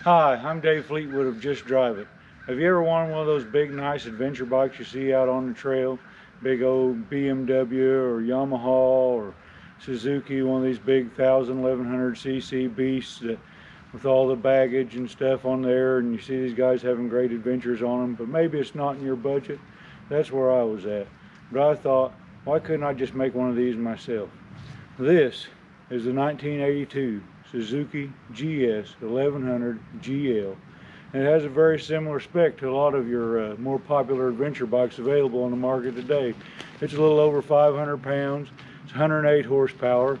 Hi, I'm Dave Fleetwood of Just Drive It. Have you ever wanted one of those big, nice adventure bikes you see out on the trail? Big old BMW or Yamaha or Suzuki, one of these big 1100cc beasts that, with all the baggage and stuff on there, and you see these guys having great adventures on them, but maybe it's not in your budget. That's where I was at. But I thought, why couldn't I just make one of these myself? This is the 1982 Suzuki GS 1100 GL. And it has a very similar spec to a lot of your more popular adventure bikes available on the market today. It's a little over 500 pounds. It's 108 horsepower.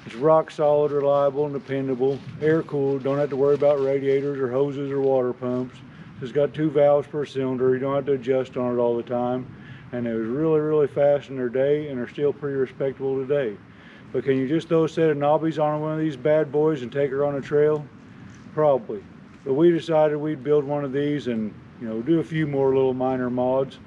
It's rock solid, reliable, and dependable. Air cooled. Don't have to worry about radiators or hoses or water pumps. It's got 2 valves per cylinder. You don't have to adjust on it all the time. And it was really fast in their day, and are still pretty respectable today. But can you just throw a set of knobbies on one of these bad boys and take her on a trail? Probably. But we decided we'd build one of these and, do a few more little minor mods.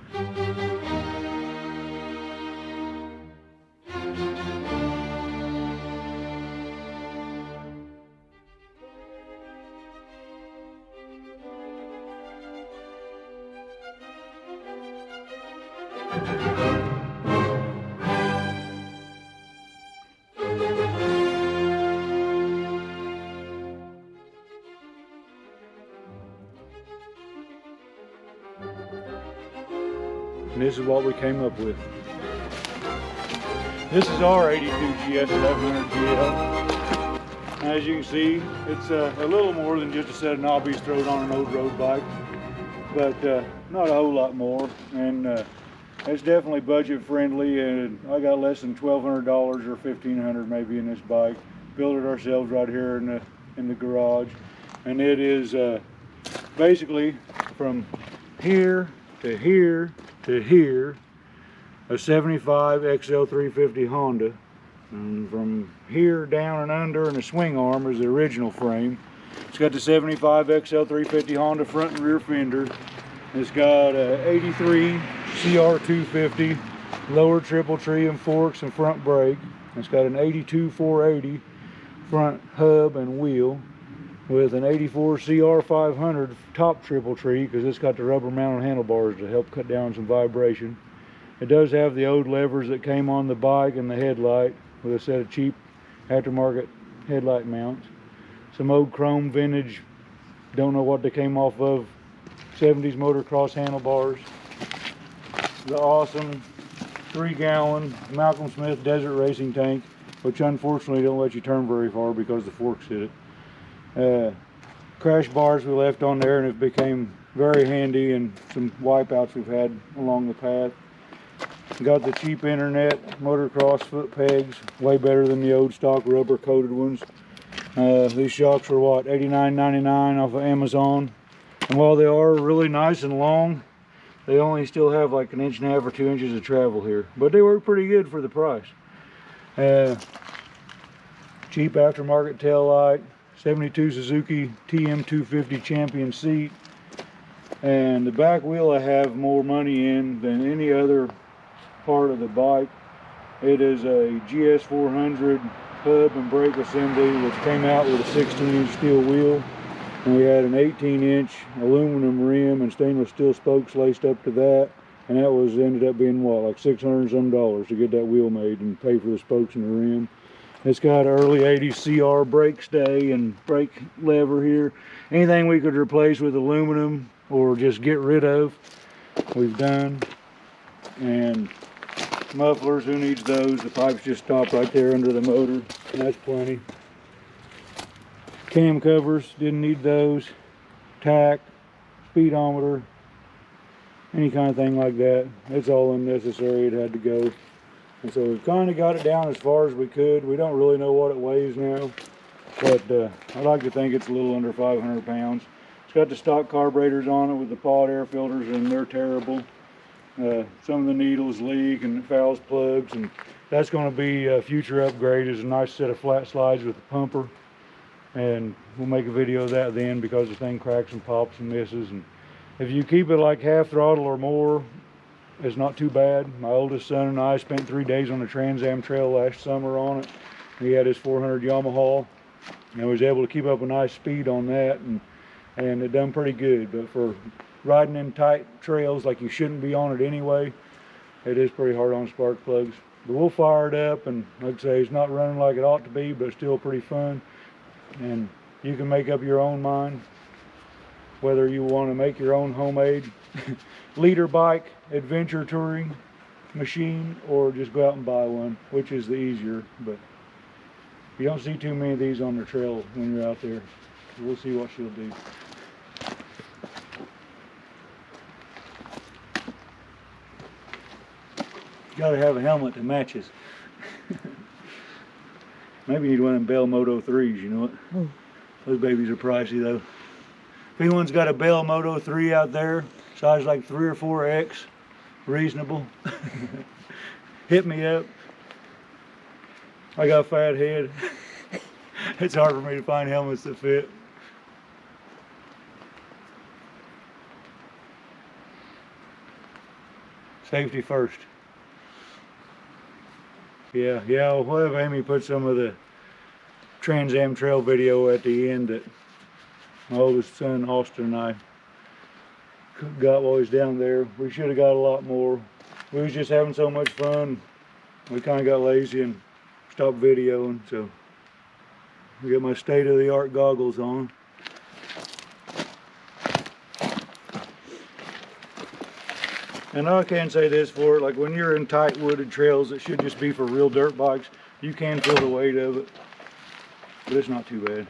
And this is what we came up with. This is our 82 GS 1100 GL. As you can see, it's a little more than just a set of knobbies thrown on an old road bike, but not a whole lot more. And it's definitely budget friendly, and I got less than $1,200 or $1,500 maybe in this bike. Built it ourselves right here in the garage, and it is basically from here to here to here, a 75 XL350 Honda, and from here down and under, and the swing arm is the original frame. It's got the 75 XL350 Honda front and rear fender. It's got a 83 CR250 lower triple tree and forks and front brake. It's got an 82 480 front hub and wheel, with an 84 CR500 top triple tree, because it's got the rubber mounted handlebars to help cut down some vibration. It does have the old levers that came on the bike and the headlight, with a set of cheap aftermarket headlight mounts. Some old chrome vintage, don't know what they came off of, 70s motocross handlebars. The awesome 3-gallon Malcolm Smith Desert Racing tank, which unfortunately don't let you turn very far because the forks hit it. Crash bars we left on there, and it became very handy, and some wipeouts we've had along the path. Got the cheap internet motocross foot pegs, way better than the old stock rubber coated ones. These shocks were what, $89.99 off of Amazon, and while they are really nice and long, they only still have like 1.5 inches or 2 inches of travel here, but they work pretty good for the price. Cheap aftermarket tail light, 72 Suzuki TM250 Champion seat, and the back wheel I have more money in than any other part of the bike. It is a GS400 hub and brake assembly, which came out with a 16-inch steel wheel, and we had an 18-inch aluminum rim and stainless steel spokes laced up to that, and that was ended up being what, like $600 and some to get that wheel made and pay for the spokes and the rim. It's got early 80s CR brake stay and brake lever here. Anything we could replace with aluminum or just get rid of, we've done. And mufflers, who needs those? The pipes just stop right there under the motor. That's plenty. Cam covers, didn't need those. Tack, speedometer, any kind of thing like that. It's all unnecessary, it had to go. And so we've kind of got it down as far as we could. We don't really know what it weighs now, but I like to think it's a little under 500 pounds. It's got the stock carburetors on it with the pod air filters, and they're terrible. Some of the needles leak and it fouls plugs, and that's going to be a future upgrade, is a nice set of flat slides with a pumper, and we'll make a video of that then, because the thing cracks and pops and misses. And if you keep it like half throttle or more, it's not too bad. My oldest son and I spent 3 days on the Trans Am Trail last summer on it. He had his 400 Yamaha and was able to keep up a nice speed on that, and and it done pretty good. But for riding in tight trails like you shouldn't be on it anyway, it is pretty hard on spark plugs. But we'll fire it up, and like I say, it's not running like it ought to be, but it's still pretty fun. And you can make up your own mind whether you want to make your own homemade leader bike adventure touring machine, or just go out and buy one, which is the easier. But you don't see too many of these on the trail when you're out there. We'll see what she'll do. Got to have a helmet that matches. Maybe you need one of them Bell Moto 3s, you know what? Those babies are pricey though. If anyone's got a Bell Moto 3 out there, size like 3 or 4X, reasonable, hit me up. I got a fat head. It's hard for me to find helmets that fit. Safety first. Yeah, we'll have Amy put some of the Trans Am Trail video at the end that my oldest son Austin and I got while he was down there. We should have got a lot more. We was just having so much fun. We kind of got lazy and stopped videoing, so I got my state-of-the-art goggles on. And I can say this for it, like when you're in tight wooded trails that should just be for real dirt bikes, you can feel the weight of it, but it's not too bad.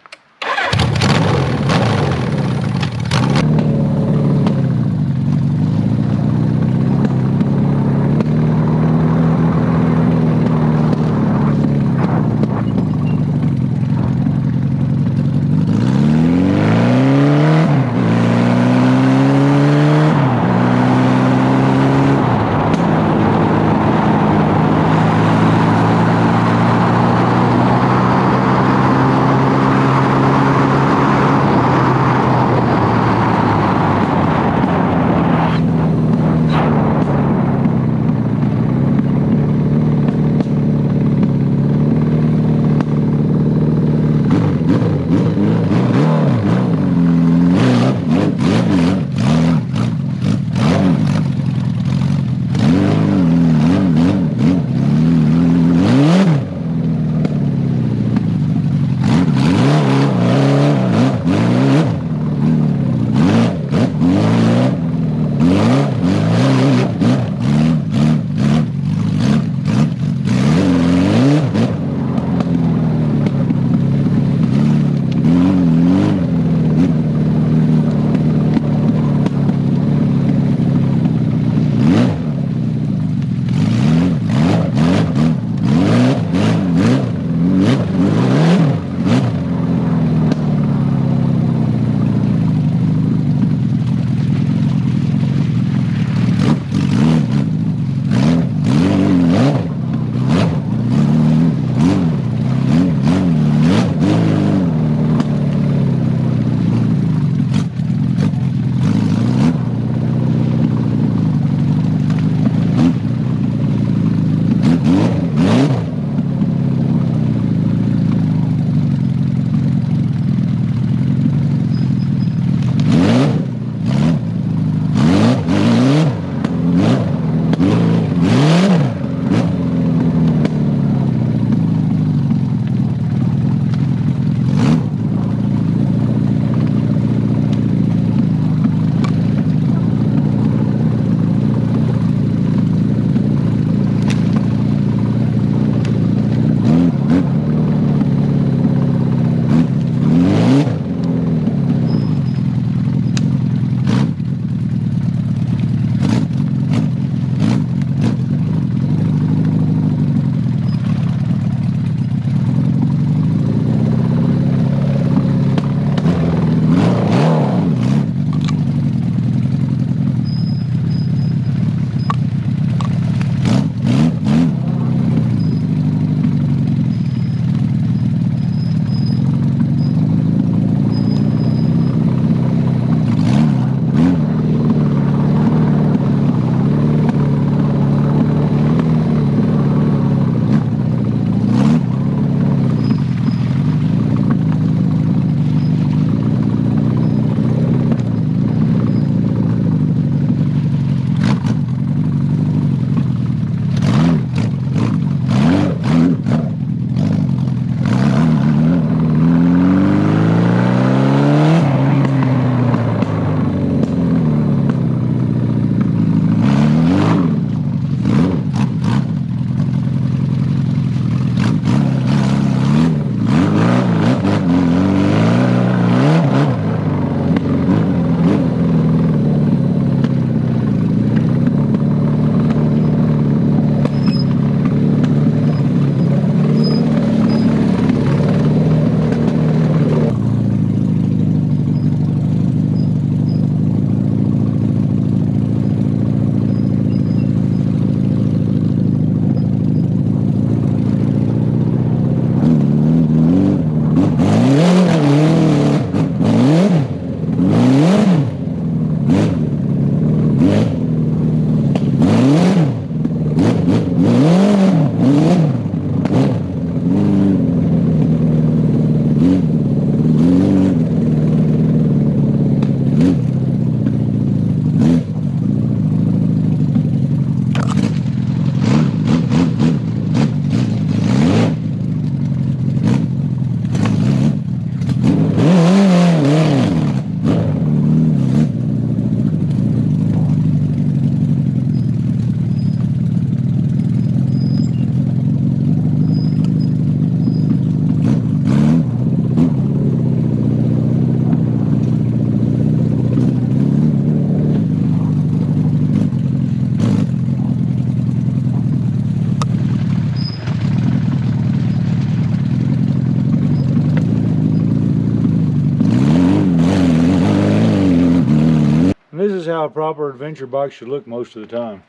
this is how a proper adventure bike should look most of the time.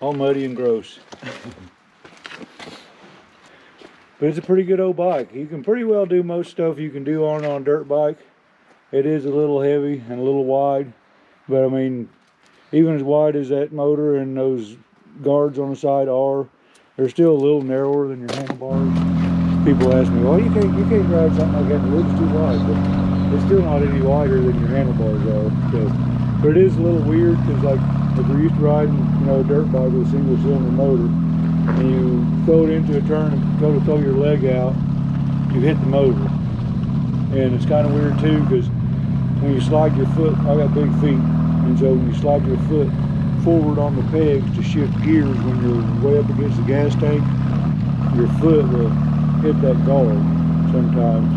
All muddy and gross. But it's a pretty good old bike. You can pretty well do most stuff you can do on a dirt bike. It is a little heavy and a little wide, but I mean, even as wide as that motor and those guards on the side are, they're still a little narrower than your handlebars. People ask me, well, you can't ride something like that, the lip's too wide, but it's still not any wider than your handlebars are. So, but it is a little weird, because like if you're used to riding, you know, a dirt bike with a single cylinder motor, and you throw it into a turn and go to throw your leg out, you hit the motor. And it's kind of weird too, because when you slide your foot, I got big feet, and so when you slide your foot forward on the pegs to shift gears when you're way up against the gas tank, your foot will hit that guard sometimes.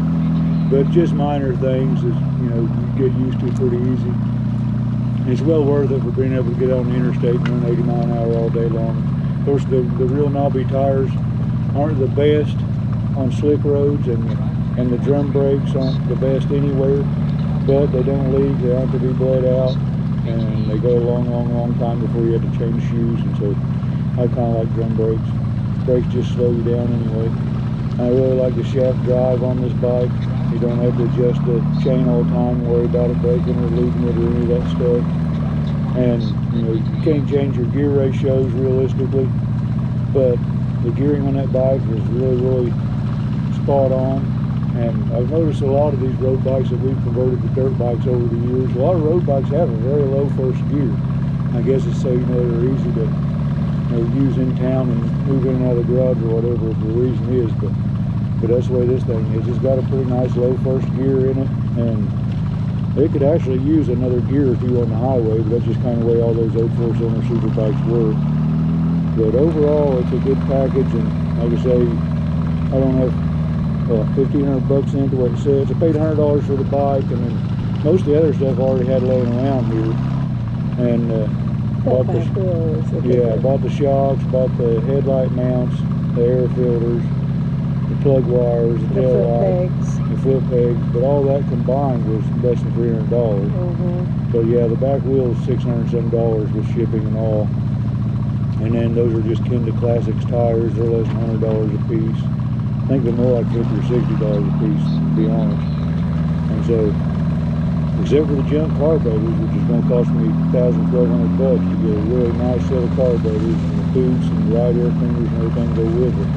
But just minor things that, you know, you get used to pretty easy. And it's well worth it for being able to get on the interstate and run 80 miles an hour all day long. Of course, the real knobby tires aren't the best on slick roads, and the drum brakes aren't the best anywhere, but they don't leak, they aren't to be bled out, and they go a long time before you have to change shoes. And so I kind of like drum brakes. Brakes just slow you down anyway. I really like the shaft drive on this bike. You don't have to adjust the chain all the time, worry about it breaking or losing it or any of that stuff. And you know, you can't change your gear ratios realistically, but the gearing on that bike is really spot on. And I've noticed a lot of these road bikes that we've converted to dirt bikes over the years, a lot of road bikes have a very low first gear. I guess it's so, you know, they're easy to, you know, use in town and move in and out of the garage or whatever the reason is, but that's the way this thing is. It's got a pretty nice low first gear in it, and it could actually use another gear or two on the highway, but that's just kind of the way all those old four-cylinder super bikes work. But overall, it's a good package, and like I say, I don't have $1,500 into what it says. I paid $100 for the bike, and then most of the other stuff I already had laying around here. And bought the shocks, bought the headlight mounts, the air filters, the plug wires, the tail lights, the foot pegs, but all that combined was less than $300. But yeah, the back wheel is $600 and some with shipping and all. And then those are just Kenda Classics tires. They're less than $100 a piece. I think they're more like $50 or $60 a piece, to be honest. And so, except for the junk carburetors, which is going to cost me $1,000, $1,200 to get a really nice set of carburetors, and the boots and the ride air cleaners and everything go with it.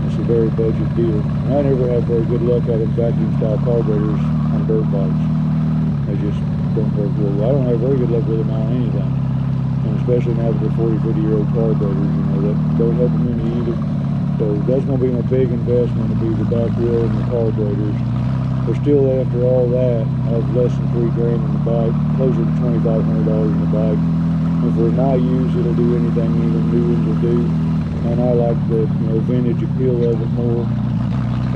It's a very budget deal. And I never have very good luck out of vacuum style carburetors on dirt bikes. They just don't work real well. I don't have very good luck with them on anything. And especially now that they're 40, 50-year-old carburetors, you know, that don't help them any either. So that's going to be my big investment, to be the back wheel and the carburetors. But still, after all that, I have less than $3,000 in the bike, closer to $2,500 in the bike. And for not used, it'll do anything even new ones will do. And I like the, you know, vintage appeal of it more.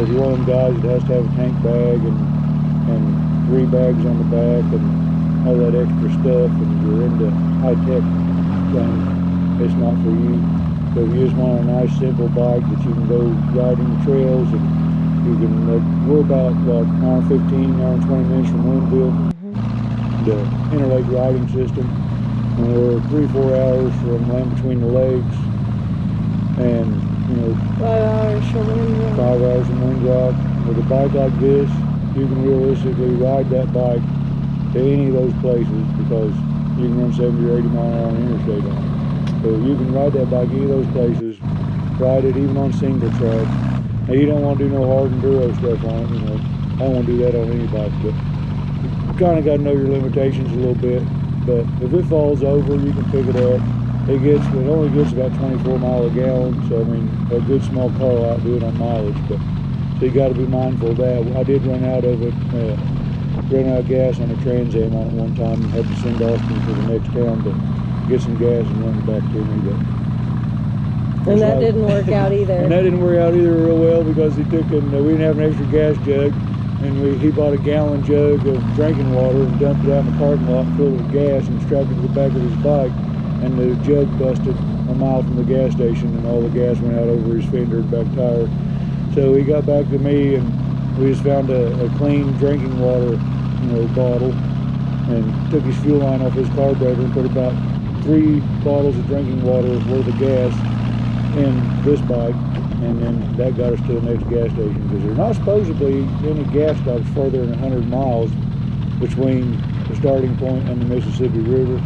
If you're one of them guys that has to have a tank bag and 3 bags on the back and all that extra stuff, and you're into high-tech things, it's not for you. So if you just want a nice simple bike that you can go riding the trails, and you can, we're about what, an hour 15, an hour and 20 minutes from Linville, the Interlake riding system, and we're 3-4 hours from Land Between the Legs, and you know, 5 hours from Windrock. 5 hours from Windrock. With a bike like this, you can realistically ride that bike to any of those places, because you can run 70 or 80 mile an hour on the interstate on it. So you can ride that bike any of those places, ride it even on single track. Now you don't want to do no hard enduro stuff on it, you know. I don't want to do that on any bike, but you kind of got to know your limitations a little bit. But if it falls over, you can pick it up. It only gets about 24 miles a gallon, so I mean, a good small car will outdo it on mileage. But so you got to be mindful of that. I did run out of it, ran out of gas on a Trans Am on it one time, and had to send Austin to the next town to get some gas and run it back to me. But and that didn't work out either. And that didn't work out either real well, because he took and we didn't have an extra gas jug, and he bought a gallon jug of drinking water and dumped it out in the parking lot, filled it with gas, and strapped it to the back of his bike, and the jug busted a mile from the gas station, and all the gas went out over his fender and back tire. So he got back to me, and we just found a clean drinking water, you know, bottle, and took his fuel line off his carburetor and put about 3 bottles of drinking water worth of gas in this bike, and then that got us to the next gas station, because there's not supposedly any gas stops further than 100 miles between the starting point and the Mississippi River.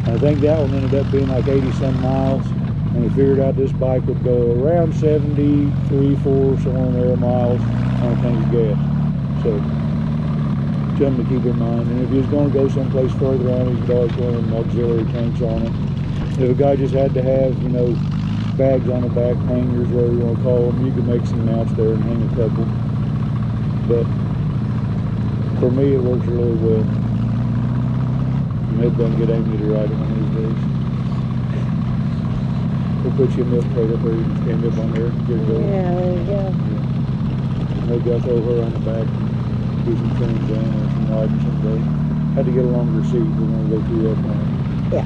And I think that one ended up being like 80 some miles, and we figured out this bike would go around 73, 4, somewhere in there miles on a tank of gas. So something to keep in mind. And if he was going to go someplace further on, he could always put in auxiliary tanks on it. If a guy just had to have, you know, bags on the back, hangers, whatever you want to call them, you could make some mounts there and hang a couple. But for me, it works really well. Maybe I can get Amy to ride it one of these days. We'll put you a milk crate up there, you can stand up on there and get it going. Yeah, there you go. Yeah. Maybe I'll throw her on the back and do some trims on or some riding someday. Had to get a longer seat, we're going to go through that plan. Yeah.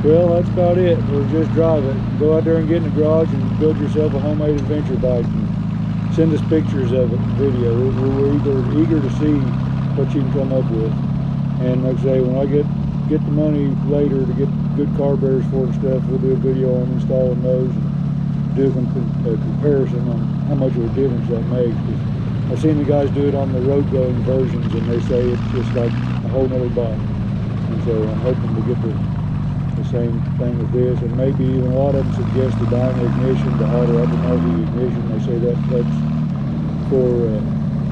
Well, that's about it. We'll just drive it. Go out there and get in the garage and build yourself a homemade adventure bike. And send us pictures of it, video. We're eager to see what you can come up with. And like I say, when I get the money later to get good carburetors for it and stuff, we'll do a video on installing those and do a comparison on how much of a difference that makes. 'Cause I've seen the guys do it on the road going versions, and they say it's just like a whole nother bike. And so I'm hoping to get the same thing with this, and maybe even a lot of them suggest the dyno ignition, the hotter up and over ignition. They say that's for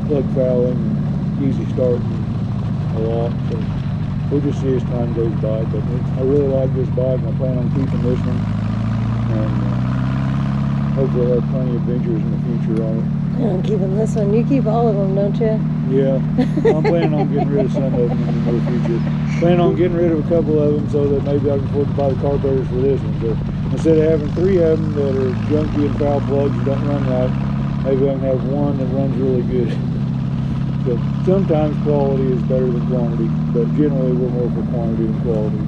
plug fouling and easy starting a lot. So we'll just see as time goes by. But I really like this bike, and I plan on keeping this one, and hopefully I'll have plenty of adventures in the future on it. I'm keeping this one. You keep all of them, don't you? Yeah, I'm planning on getting rid of some of them in the near future. Planning on getting rid of a couple of them so that maybe I can afford to buy the carburetors for this one. So instead of having 3 of them that are junky and foul plugs and don't run right, maybe I can have one that runs really good. So sometimes quality is better than quantity, but generally we're more for quantity than quality.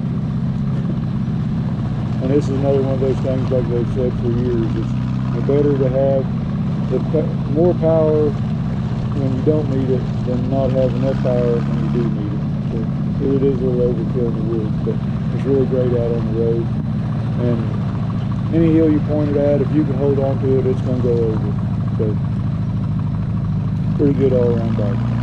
And this is another one of those things, like they've said for years, it's better to have the more power when you don't need it than not have enough power when you do need it. So it is a little overkill in the woods, but it's really great out on the road. And any hill you point it at, if you can hold on to it, it's going to go over. So pretty good all around bike.